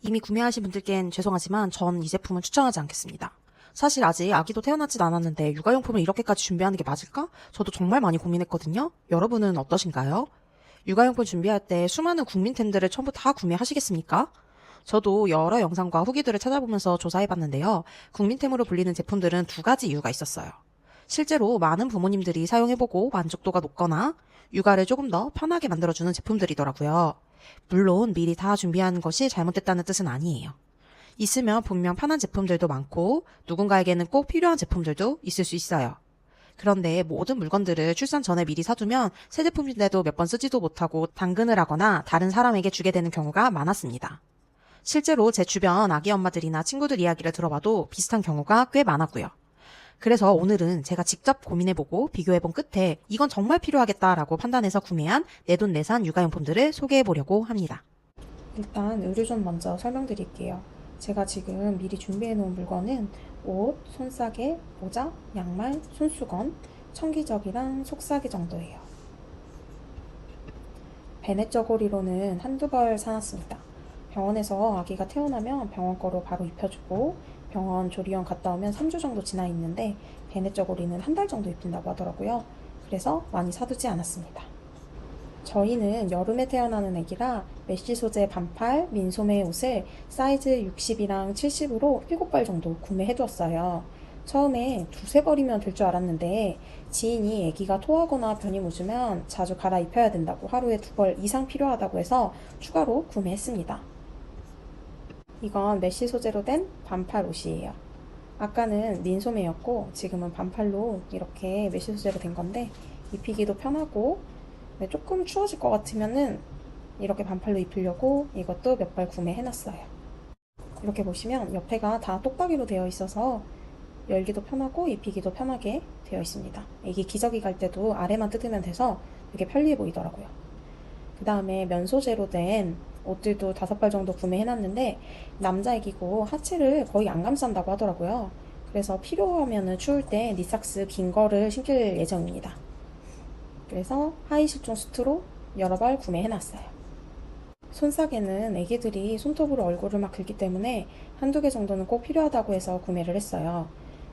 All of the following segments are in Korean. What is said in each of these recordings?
이미 구매하신 분들께는 죄송하지만 전 이 제품은 추천하지 않겠습니다. 사실 아직 아기도 태어나진 않았는데 육아용품을 이렇게까지 준비하는 게 맞을까? 저도 정말 많이 고민했거든요. 여러분은 어떠신가요? 육아용품 준비할 때 수많은 국민템들을 전부 다 구매하시겠습니까? 저도 여러 영상과 후기들을 찾아보면서 조사해봤는데요. 국민템으로 불리는 제품들은 두 가지 이유가 있었어요. 실제로 많은 부모님들이 사용해보고 만족도가 높거나 육아를 조금 더 편하게 만들어주는 제품들이더라고요. 물론 미리 다 준비하는 것이 잘못됐다는 뜻은 아니에요. 있으면 분명 편한 제품들도 많고 누군가에게는 꼭 필요한 제품들도 있을 수 있어요. 그런데 모든 물건들을 출산 전에 미리 사두면 새 제품인데도 몇 번 쓰지도 못하고 당근을 하거나 다른 사람에게 주게 되는 경우가 많았습니다. 실제로 제 주변 아기 엄마들이나 친구들 이야기를 들어봐도 비슷한 경우가 꽤 많았고요. 그래서 오늘은 제가 직접 고민해보고 비교해본 끝에 이건 정말 필요하겠다라고 판단해서 구매한 내돈내산 육아용품들을 소개해보려고 합니다. 일단 의류좀 먼저 설명드릴게요. 제가 지금 미리 준비해놓은 물건은 옷, 손싸개, 모자, 양말, 손수건, 청기저귀랑 속싸개 정도예요. 베넷 저고리로는 한두 벌 사놨습니다. 병원에서 아기가 태어나면 병원 거로 바로 입혀주고 병원 조리원 갔다 오면 3주 정도 지나 있는데 베넷 저고리는 한 달 정도 입힌다고 하더라고요. 그래서 많이 사두지 않았습니다. 저희는 여름에 태어나는 아기라 메쉬 소재 반팔, 민소매 옷을 사이즈 60이랑 70으로 7벌 정도 구매해두었어요. 처음에 두세 벌이면 될 줄 알았는데 지인이 아기가 토하거나 변이 묻으면 자주 갈아입혀야 된다고 하루에 2벌 이상 필요하다고 해서 추가로 구매했습니다. 이건 메쉬 소재로 된 반팔 옷이에요. 아까는 민소매였고 지금은 반팔로 이렇게 메쉬 소재로 된 건데 입히기도 편하고 조금 추워질 것 같으면은 이렇게 반팔로 입으려고 이것도 몇 벌 구매해놨어요. 이렇게 보시면 옆에가 다 똑딱이로 되어 있어서 열기도 편하고 입히기도 편하게 되어 있습니다. 애기 기저귀 갈 때도 아래만 뜯으면 돼서 되게 편리해 보이더라고요. 그 다음에 면 소재로 된 옷들도 5벌 정도 구매해놨는데 남자 애기고 하체를 거의 안 감싼다고 하더라고요. 그래서 필요하면 추울 때 니삭스 긴 거를 신길 예정입니다. 그래서 하이 실종 수트로 여러 벌 구매해놨어요. 손싸개는 애기들이 손톱으로 얼굴을 막 긁기 때문에 한두 개 정도는 꼭 필요하다고 해서 구매를 했어요.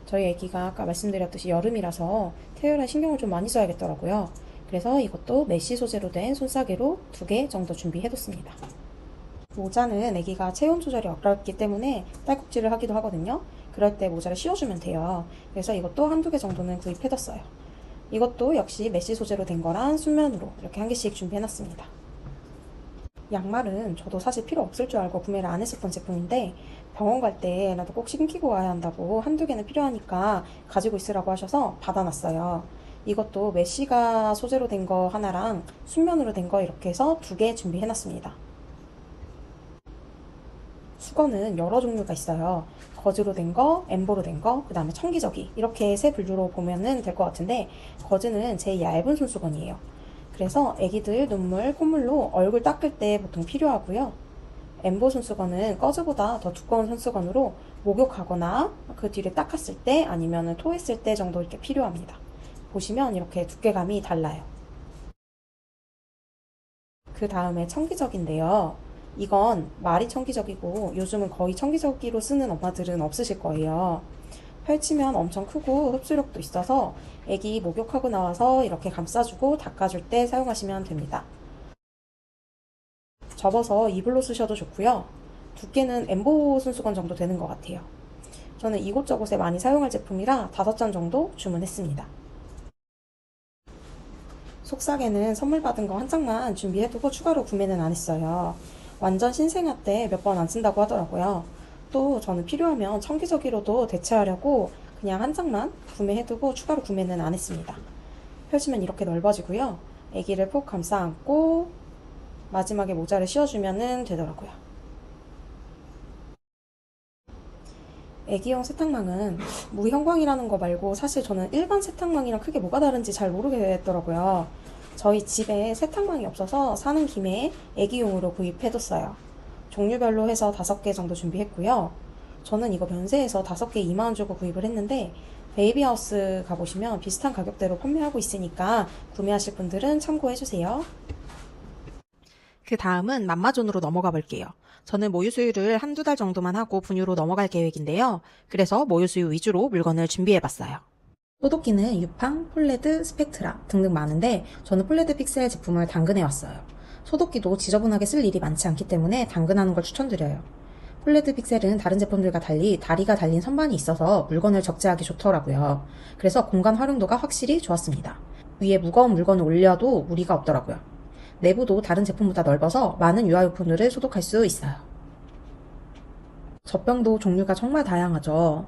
저희 애기가 아까 말씀드렸듯이 여름이라서 태율에 신경을 좀 많이 써야겠더라고요. 그래서 이것도 메쉬 소재로 된 손싸개로 2개 정도 준비해뒀습니다. 모자는 애기가 체온 조절이 어렵기 때문에 딸꾹질을 하기도 하거든요. 그럴 때 모자를 씌워주면 돼요. 그래서 이것도 한두 개 정도는 구입해뒀어요. 이것도 역시 메쉬 소재로 된 거랑 순면으로 이렇게 한 개씩 준비해놨습니다. 양말은 저도 사실 필요 없을 줄 알고 구매를 안 했었던 제품인데 병원 갈 때 나도 꼭 신기고 와야 한다고 한두 개는 필요하니까 가지고 있으라고 하셔서 받아놨어요. 이것도 메쉬가 소재로 된 거 하나랑 순면으로 된 거 이렇게 해서 2개 준비해놨습니다. 수건은 여러 종류가 있어요. 거즈로 된 거, 엠보로 된 거, 그 다음에 청기저귀 이렇게 세 분류로 보면 될 것 같은데 거즈는 제일 얇은 손수건이에요. 그래서 애기들 눈물, 콧물로 얼굴 닦을 때 보통 필요하고요. 엠보 손수건은 거즈보다 더 두꺼운 손수건으로 목욕하거나 그 뒤를 닦았을 때 아니면 토했을 때 정도 이렇게 필요합니다. 보시면 이렇게 두께감이 달라요. 그 다음에 청기저귀인데요. 이건 말이 청기저귀고 요즘은 거의 청기저귀로 쓰는 엄마들은 없으실 거예요. 펼치면 엄청 크고 흡수력도 있어서 애기 목욕하고 나와서 이렇게 감싸주고 닦아줄 때 사용하시면 됩니다. 접어서 이불로 쓰셔도 좋고요. 두께는 엠보 손수건 정도 되는 것 같아요. 저는 이곳저곳에 많이 사용할 제품이라 5잔 정도 주문했습니다. 속삭에는 선물 받은 거 한 장만 준비해두고 추가로 구매는 안 했어요. 완전 신생아 때 몇 번 안 쓴다고 하더라고요. 또 저는 필요하면 청기저귀로도 대체하려고 그냥 한 장만 구매해두고 추가로 구매는 안 했습니다. 펼치면 이렇게 넓어지고요. 아기를 푹 감싸 안고 마지막에 모자를 씌워주면 되더라고요. 애기용 세탁망은 무형광이라는 거 말고 사실 저는 일반 세탁망이랑 크게 뭐가 다른지 잘 모르겠더라고요. 저희 집에 세탁망이 없어서 사는 김에 애기용으로 구입해뒀어요. 종류별로 해서 5개 정도 준비했고요. 저는 이거 면세에서 5개 2만원 주고 구입을 했는데 베이비하우스 가보시면 비슷한 가격대로 판매하고 있으니까 구매하실 분들은 참고해주세요. 그 다음은 맘마존으로 넘어가 볼게요. 저는 모유 수유를 한두 달 정도만 하고 분유로 넘어갈 계획인데요. 그래서 모유 수유 위주로 물건을 준비해 봤어요. 소독기는 유팡, 폴레드, 스펙트라 등등 많은데 저는 폴레드 픽셀 제품을 당근해 왔어요. 소독기도 지저분하게 쓸 일이 많지 않기 때문에 당근하는 걸 추천드려요. 폴레드 픽셀은 다른 제품들과 달리 다리가 달린 선반이 있어서 물건을 적재하기 좋더라고요. 그래서 공간 활용도가 확실히 좋았습니다. 위에 무거운 물건을 올려도 무리가 없더라고요. 내부도 다른 제품보다 넓어서 많은 유아용품들을 소독할 수 있어요. 젖병도 종류가 정말 다양하죠.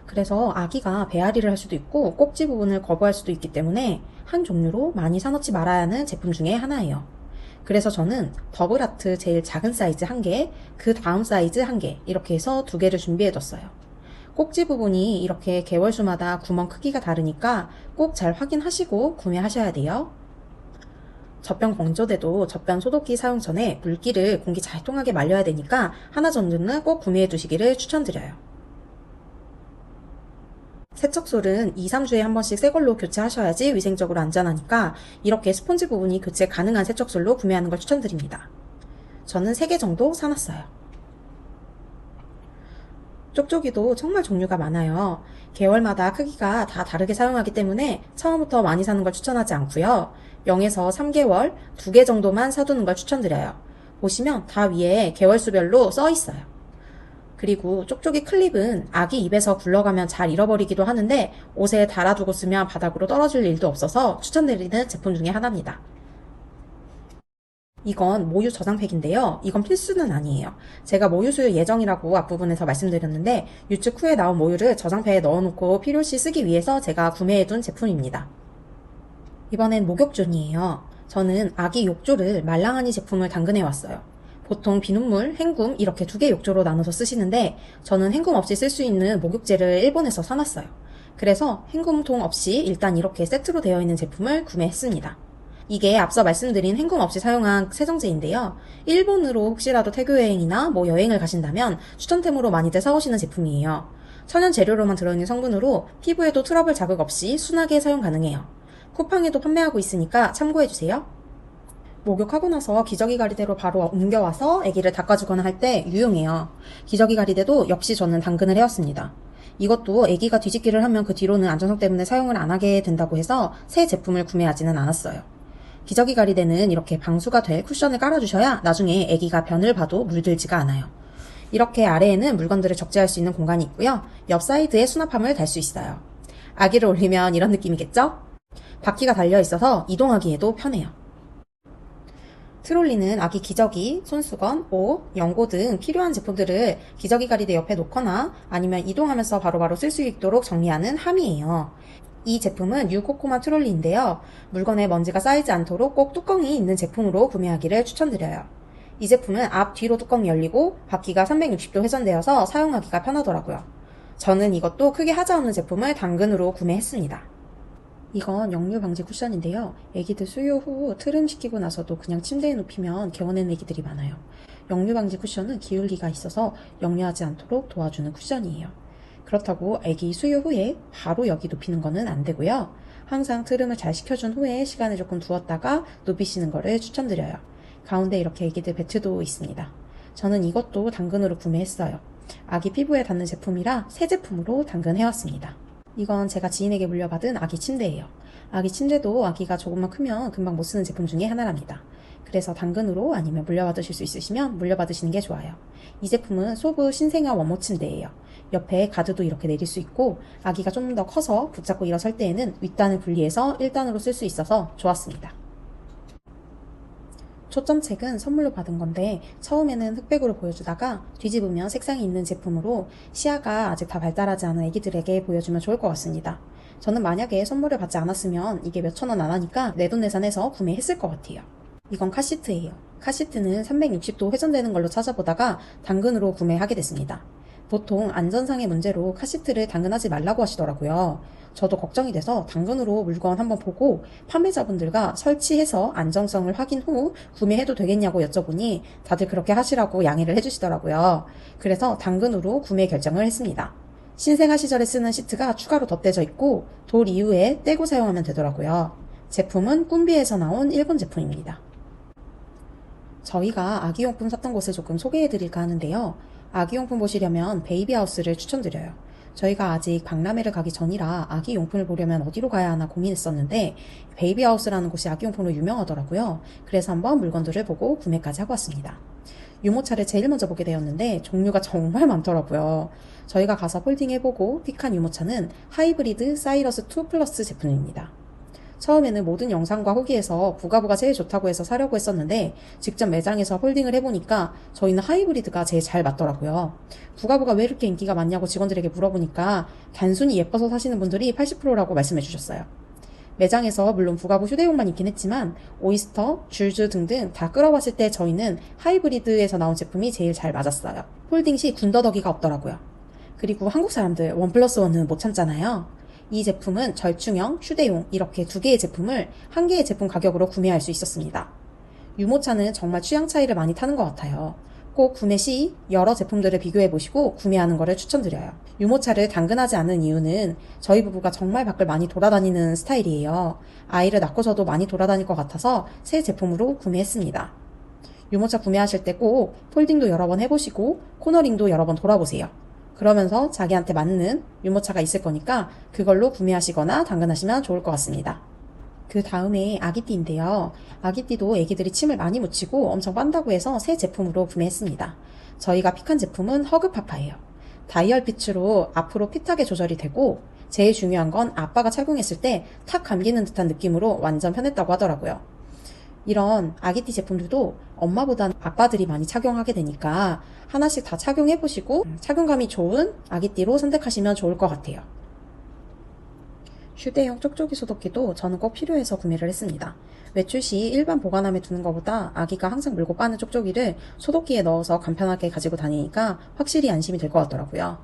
그래서 아기가 배앓이를 할 수도 있고 꼭지 부분을 거부할 수도 있기 때문에 한 종류로 많이 사놓지 말아야 하는 제품 중에 하나예요. 그래서 저는 더블아트 제일 작은 사이즈 1개, 그 다음 사이즈 1개 이렇게 해서 2개를 준비해뒀어요. 꼭지 부분이 이렇게 개월수마다 구멍 크기가 다르니까 꼭 잘 확인하시고 구매하셔야 돼요. 젖병 건조대도 젖병 소독기 사용 전에 물기를 공기 잘 통하게 말려야 되니까 하나 정도는 꼭 구매해 두시기를 추천드려요. 세척솔은 2, 3주에 한 번씩 새 걸로 교체하셔야지 위생적으로 안전하니까 이렇게 스펀지 부분이 교체 가능한 세척솔로 구매하는 걸 추천드립니다. 저는 3개 정도 사놨어요. 쪽쪽이도 정말 종류가 많아요. 계열마다 크기가 다 다르게 사용하기 때문에 처음부터 많이 사는 걸 추천하지 않고요. 0에서 3개월, 2개 정도만 사두는 걸 추천드려요. 보시면 다 위에 계열수별로 써 있어요. 그리고 쪽쪽이 클립은 아기 입에서 굴러가면 잘 잃어버리기도 하는데 옷에 달아두고 쓰면 바닥으로 떨어질 일도 없어서 추천드리는 제품 중에 하나입니다. 이건 모유 저장팩인데요. 이건 필수는 아니에요. 제가 모유 수유 예정이라고 앞부분에서 말씀드렸는데 유축 후에 나온 모유를 저장팩에 넣어놓고 필요시 쓰기 위해서 제가 구매해둔 제품입니다. 이번엔 목욕존이에요. 저는 아기 욕조를 말랑하니 제품을 당근해 왔어요. 보통 비눗물, 헹굼 이렇게 2개 욕조로 나눠서 쓰시는데 저는 헹굼 없이 쓸 수 있는 목욕제를 일본에서 사놨어요. 그래서 헹굼통 없이 일단 이렇게 세트로 되어 있는 제품을 구매했습니다. 이게 앞서 말씀드린 헹굼 없이 사용한 세정제인데요. 일본으로 혹시라도 태교 여행이나 여행을 가신다면 추천템으로 많이들 사오시는 제품이에요. 천연 재료로만 들어있는 성분으로 피부에도 트러블 자극 없이 순하게 사용 가능해요. 쿠팡에도 판매하고 있으니까 참고해주세요. 목욕하고 나서 기저귀 가리대로 바로 옮겨와서 아기를 닦아주거나 할 때 유용해요. 기저귀 가리대도 역시 저는 당근을 해왔습니다. 이것도 아기가 뒤집기를 하면 그 뒤로는 안전성 때문에 사용을 안 하게 된다고 해서 새 제품을 구매하지는 않았어요. 기저귀 가리대는 이렇게 방수가 될 쿠션을 깔아주셔야 나중에 아기가 변을 봐도 물들지가 않아요. 이렇게 아래에는 물건들을 적재할 수 있는 공간이 있고요. 옆 사이드에 수납함을 달 수 있어요. 아기를 올리면 이런 느낌이겠죠? 바퀴가 달려있어서 이동하기에도 편해요. 트롤리는 아기 기저귀, 손수건, 옷, 연고 등 필요한 제품들을 기저귀 가리대 옆에 놓거나 아니면 이동하면서 바로바로 쓸 수 있도록 정리하는 함이에요. 이 제품은 유코코마 트롤리인데요. 물건에 먼지가 쌓이지 않도록 꼭 뚜껑이 있는 제품으로 구매하기를 추천드려요. 이 제품은 앞, 뒤로 뚜껑이 열리고 바퀴가 360도 회전되어서 사용하기가 편하더라고요. 저는 이것도 크게 하자 없는 제품을 당근으로 구매했습니다. 이건 역류 방지 쿠션인데요. 애기들 수유 후 트름 시키고 나서도 그냥 침대에 눕히면 개워내는 애기들이 많아요. 역류 방지 쿠션은 기울기가 있어서 역류하지 않도록 도와주는 쿠션이에요. 그렇다고 애기 수유 후에 바로 여기 눕히는 거는 안 되고요. 항상 트름을 잘 식혀준 후에 시간을 조금 두었다가 눕히시는 거를 추천드려요. 가운데 이렇게 애기들 배트도 있습니다. 저는 이것도 당근으로 구매했어요. 아기 피부에 닿는 제품이라 새 제품으로 당근해왔습니다. 이건 제가 지인에게 물려받은 아기 침대예요. 아기 침대도 아기가 조금만 크면 금방 못 쓰는 제품 중에 하나랍니다. 그래서 당근으로 아니면 물려받으실 수 있으시면 물려받으시는 게 좋아요. 이 제품은 소브 신생아 원모 침대예요. 옆에 가드도 이렇게 내릴 수 있고 아기가 좀 더 커서 붙잡고 일어설 때에는 윗단을 분리해서 1단으로 쓸 수 있어서 좋았습니다. 초점책은 선물로 받은 건데 처음에는 흑백으로 보여주다가 뒤집으면 색상이 있는 제품으로 시야가 아직 다 발달하지 않은 애기들에게 보여주면 좋을 것 같습니다. 저는 만약에 선물을 받지 않았으면 이게 몇천 원 안 하니까 내돈내산해서 구매했을 것 같아요. 이건 카시트예요. 카시트는 360도 회전되는 걸로 찾아보다가 당근으로 구매하게 됐습니다. 보통 안전상의 문제로 카시트를 당근하지 말라고 하시더라고요. 저도 걱정이 돼서 당근으로 물건 한번 보고 판매자분들과 설치해서 안정성을 확인 후 구매해도 되겠냐고 여쭤보니 다들 그렇게 하시라고 양해를 해주시더라고요. 그래서 당근으로 구매 결정을 했습니다. 신생아 시절에 쓰는 시트가 추가로 덧대져 있고 돌 이후에 떼고 사용하면 되더라고요. 제품은 꿈비에서 나온 일본 제품입니다. 저희가 아기용품 샀던 곳을 조금 소개해드릴까 하는데요. 아기용품 보시려면 베이비하우스를 추천드려요. 저희가 아직 박람회를 가기 전이라 아기용품을 보려면 어디로 가야 하나 고민했었는데 베이비하우스라는 곳이 아기용품으로 유명하더라고요. 그래서 한번 물건들을 보고 구매까지 하고 왔습니다. 유모차를 제일 먼저 보게 되었는데 종류가 정말 많더라고요. 저희가 가서 폴딩해보고 픽한 유모차는 하이브리드 사이러스 2 플러스 제품입니다. 처음에는 모든 영상과 후기에서 부가부가 제일 좋다고 해서 사려고 했었는데 직접 매장에서 폴딩을 해보니까 저희는 하이브리드가 제일 잘 맞더라고요. 부가부가 왜 이렇게 인기가 많냐고 직원들에게 물어보니까 단순히 예뻐서 사시는 분들이 80%라고 말씀해 주셨어요. 매장에서 물론 부가부 휴대용만 있긴 했지만 오이스터, 줄즈 등등 다 끌어봤을 때 저희는 하이브리드에서 나온 제품이 제일 잘 맞았어요. 폴딩 시 군더더기가 없더라고요. 그리고 한국 사람들 1+1은 못 참잖아요. 이 제품은 절충형, 휴대용 이렇게 두 개의 제품을 한 개의 제품 가격으로 구매할 수 있었습니다. 유모차는 정말 취향 차이를 많이 타는 것 같아요. 꼭 구매 시 여러 제품들을 비교해보시고 구매하는 것을 추천드려요. 유모차를 당근하지 않는 이유는 저희 부부가 정말 밖을 많이 돌아다니는 스타일이에요. 아이를 낳고서도 많이 돌아다닐 것 같아서 새 제품으로 구매했습니다. 유모차 구매하실 때 꼭 폴딩도 여러 번 해보시고 코너링도 여러 번 돌아보세요. 그러면서 자기한테 맞는 유모차가 있을 거니까 그걸로 구매하시거나 당근하시면 좋을 것 같습니다. 그 다음에 아기띠인데요. 아기띠도 애기들이 침을 많이 묻히고 엄청 빤다고 해서 새 제품으로 구매했습니다. 저희가 픽한 제품은 허그파파예요. 다이얼 핏으로 앞으로 핏하게 조절이 되고 제일 중요한 건 아빠가 착용했을 때 탁 감기는 듯한 느낌으로 완전 편했다고 하더라고요. 이런 아기띠 제품들도 엄마보다는 아빠들이 많이 착용하게 되니까 하나씩 다 착용해보시고 착용감이 좋은 아기띠로 선택하시면 좋을 것 같아요. 휴대용 쪽쪽이 소독기도 저는 꼭 필요해서 구매를 했습니다. 외출 시 일반 보관함에 두는 것보다 아기가 항상 물고 빠는 쪽쪽이를 소독기에 넣어서 간편하게 가지고 다니니까 확실히 안심이 될 것 같더라고요.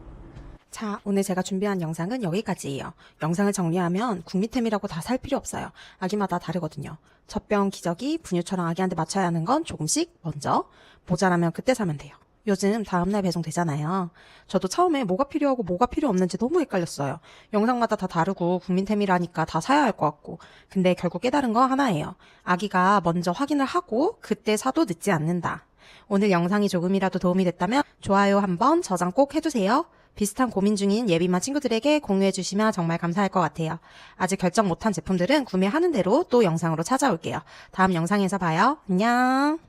자, 오늘 제가 준비한 영상은 여기까지예요. 영상을 정리하면 국민템이라고 다 살 필요 없어요. 아기마다 다르거든요. 젖병, 기저귀, 분유처럼 아기한테 맞춰야 하는 건 조금씩 먼저, 모자라면 그때 사면 돼요. 요즘 다음날 배송되잖아요. 저도 처음에 뭐가 필요하고 뭐가 필요 없는지 너무 헷갈렸어요. 영상마다 다 다르고 국민템이라니까 다 사야 할 것 같고. 근데 결국 깨달은 거 하나예요. 아기가 먼저 확인을 하고 그때 사도 늦지 않는다. 오늘 영상이 조금이라도 도움이 됐다면 좋아요 한번 저장 꼭 해주세요. 비슷한 고민 중인 예비만 친구들에게 공유해 주시면 정말 감사할 것 같아요. 아직 결정 못한 제품들은 구매하는 대로 또 영상으로 찾아올게요. 다음 영상에서 봐요. 안녕.